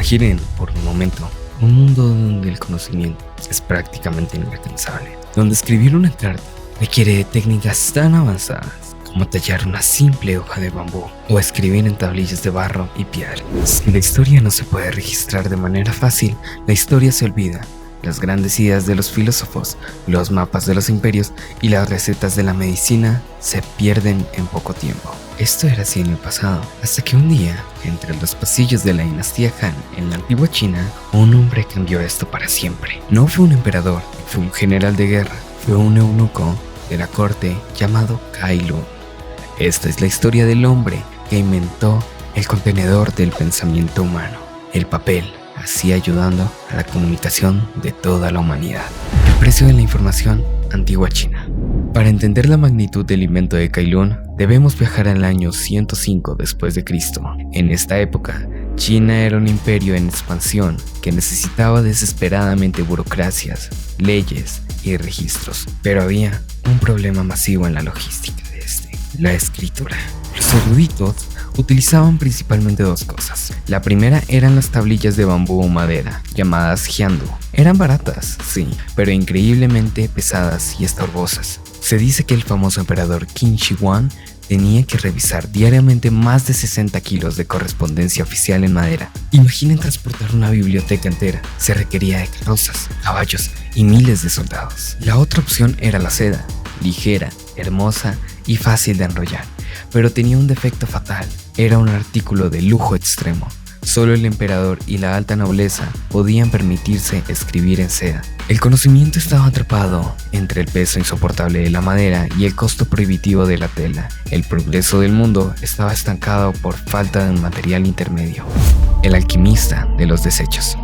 Imaginen por un momento un mundo donde el conocimiento es prácticamente inalcanzable, donde escribir una carta requiere de técnicas tan avanzadas como tallar una simple hoja de bambú o escribir en tablillas de barro y piedra. Si la historia no se puede registrar de manera fácil, la historia se olvida. Las grandes ideas de los filósofos, los mapas de los imperios y las recetas de la medicina se pierden en poco tiempo. Esto era así en el pasado, hasta que un día, entre los pasillos de la dinastía Han en la antigua China, un hombre cambió esto para siempre. No fue un emperador, fue un general de guerra, fue un eunuco de la corte llamado Cai Lun. Esta es la historia del hombre que inventó el contenedor del pensamiento humano, el papel, así ayudando a la comunicación de toda la humanidad. El precio de la información, antigua China. Para entender la magnitud del invento de Cai Lun, debemos viajar al año 105 después de Cristo. En esta época, China era un imperio en expansión que necesitaba desesperadamente burocracias, leyes y registros. Pero había un problema masivo en la logística de la escritura. Los eruditos utilizaban principalmente dos cosas. La primera eran las tablillas de bambú o madera, llamadas jiandu. Eran baratas, sí, pero increíblemente pesadas y estorbosas. Se dice que el famoso emperador Qin Shi Huang tenía que revisar diariamente más de 60 kilos de correspondencia oficial en madera. Imaginen transportar una biblioteca entera. Se requería de carrozas, caballos y miles de soldados. La otra opción era la seda, ligera, hermosa y fácil de enrollar, pero tenía un defecto fatal. Era un artículo de lujo extremo. Solo el emperador y la alta nobleza podían permitirse escribir en seda. El conocimiento estaba atrapado entre el peso insoportable de la madera y el costo prohibitivo de la tela. El progreso del mundo estaba estancado por falta de un material intermedio. El alquimista de los desechos.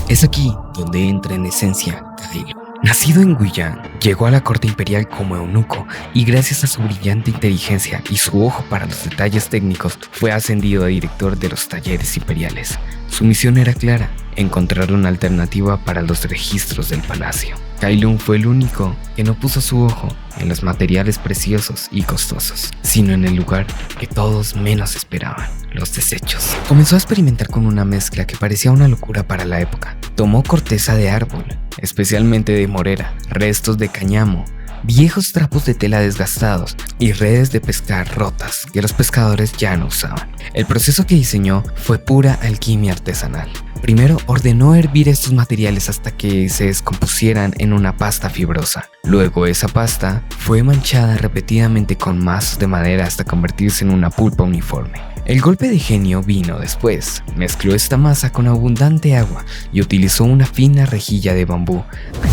Es aquí donde entra en esencia Cai Lun. Nacido en Guiyang, llegó a la corte imperial como eunuco y gracias a su brillante inteligencia y su ojo para los detalles técnicos fue ascendido a director de los talleres imperiales. Su misión era clara: encontrar una alternativa para los registros del palacio. Cai Lun fue el único que no puso su ojo en los materiales preciosos y costosos, sino en el lugar que todos menos esperaban: los desechos. Comenzó a experimentar con una mezcla que parecía una locura para la época. Tomó corteza de árbol, especialmente de morera, restos de cáñamo, viejos trapos de tela desgastados y redes de pescar rotas que los pescadores ya no usaban. El proceso que diseñó fue pura alquimia artesanal. Primero ordenó hervir estos materiales hasta que se descompusieran en una pasta fibrosa. Luego esa pasta fue manchada repetidamente con mazos de madera hasta convertirse en una pulpa uniforme. El golpe de genio vino después. Mezcló esta masa con abundante agua y utilizó una fina rejilla de bambú.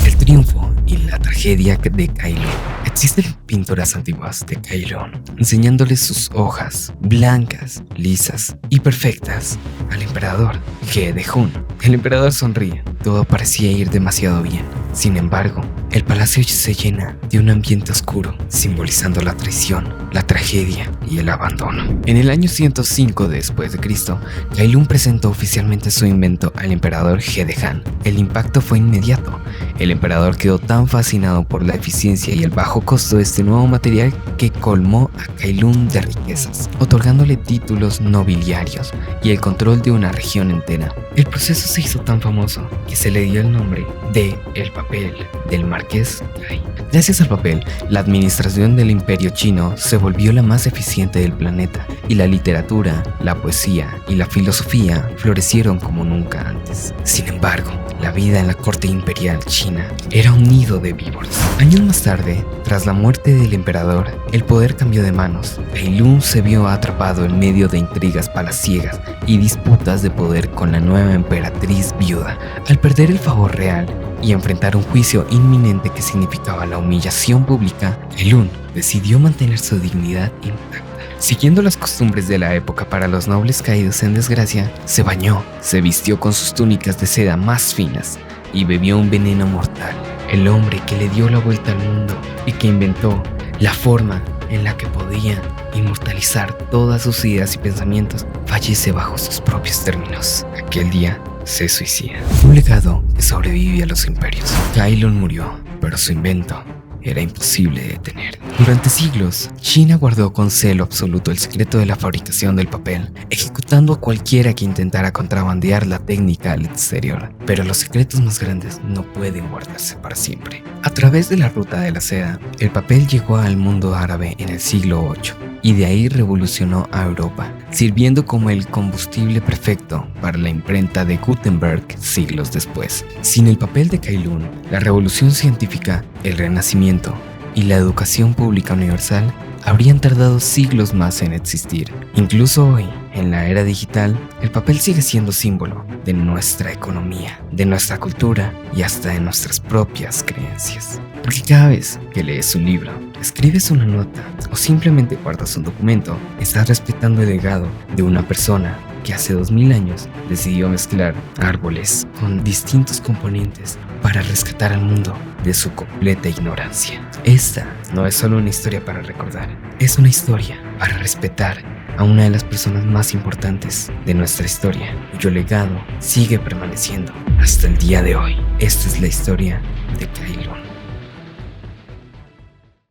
El triunfo y la tragedia de Cai Lun. Existen pinturas antiguas de Cai Lun enseñándoles sus hojas blancas, lisas y perfectas al emperador He de Hun. El emperador sonríe. Todo parecía ir demasiado bien. Sin embargo, el palacio se llena de un ambiente oscuro, simbolizando la traición, la tragedia y el abandono. En el año 105 después de Cristo, Cai Lun presentó oficialmente su invento al emperador He de Han. El impacto fue inmediato. El emperador quedó tan fascinado por la eficiencia y el bajo costo de este nuevo material que colmó a Cai Lun de riquezas, otorgándole títulos nobiliarios y el control de una región entera. El proceso se hizo tan famoso que se le dio el nombre de el papel del marqués Cai. Gracias al papel, la administración del imperio chino se volvió la más eficiente del planeta y la literatura, la poesía y la filosofía florecieron como nunca antes. Sin embargo, la vida en la corte imperial china era un nido de víboras. Años más tarde, tras la muerte del emperador, el poder cambió de manos. Cai Lun se vio atrapado en medio de intrigas palaciegas y disputas de poder con la nueva emperatriz viuda. Al perder el favor real y enfrentar un juicio inminente que significaba la humillación pública, Cai Lun decidió mantener su dignidad intacta. Siguiendo las costumbres de la época para los nobles caídos en desgracia, se bañó, se vistió con sus túnicas de seda más finas y bebió un veneno mortal. El hombre que le dio la vuelta al mundo y que inventó la forma en la que podía inmortalizar todas sus ideas y pensamientos, fallece bajo sus propios términos. Aquel día se suicida. Un legado que sobrevive a los imperios. Cai Lun murió, pero su invento era imposible de detener. Durante siglos, China guardó con celo absoluto el secreto de la fabricación del papel, ejecutando a cualquiera que intentara contrabandear la técnica al exterior. Pero los secretos más grandes no pueden guardarse para siempre. A través de la ruta de la seda, el papel llegó al mundo árabe en el siglo VIII y de ahí revolucionó a Europa, sirviendo como el combustible perfecto para la imprenta de Gutenberg siglos después. Sin el papel de Kowloon, la revolución científica, el renacimiento y la educación pública universal habrían tardado siglos más en existir. Incluso hoy, en la era digital, el papel sigue siendo símbolo de nuestra economía, de nuestra cultura y hasta de nuestras propias creencias. Porque cada vez que lees un libro, escribes una nota o simplemente guardas un documento, estás respetando el legado de una persona que hace 2000 años decidió mezclar árboles con distintos componentes para rescatar al mundo de su completa ignorancia. Esta no es solo una historia para recordar, es una historia para respetar a una de las personas más importantes de nuestra historia, cuyo legado sigue permaneciendo hasta el día de hoy. Esta es la historia de Kowloon.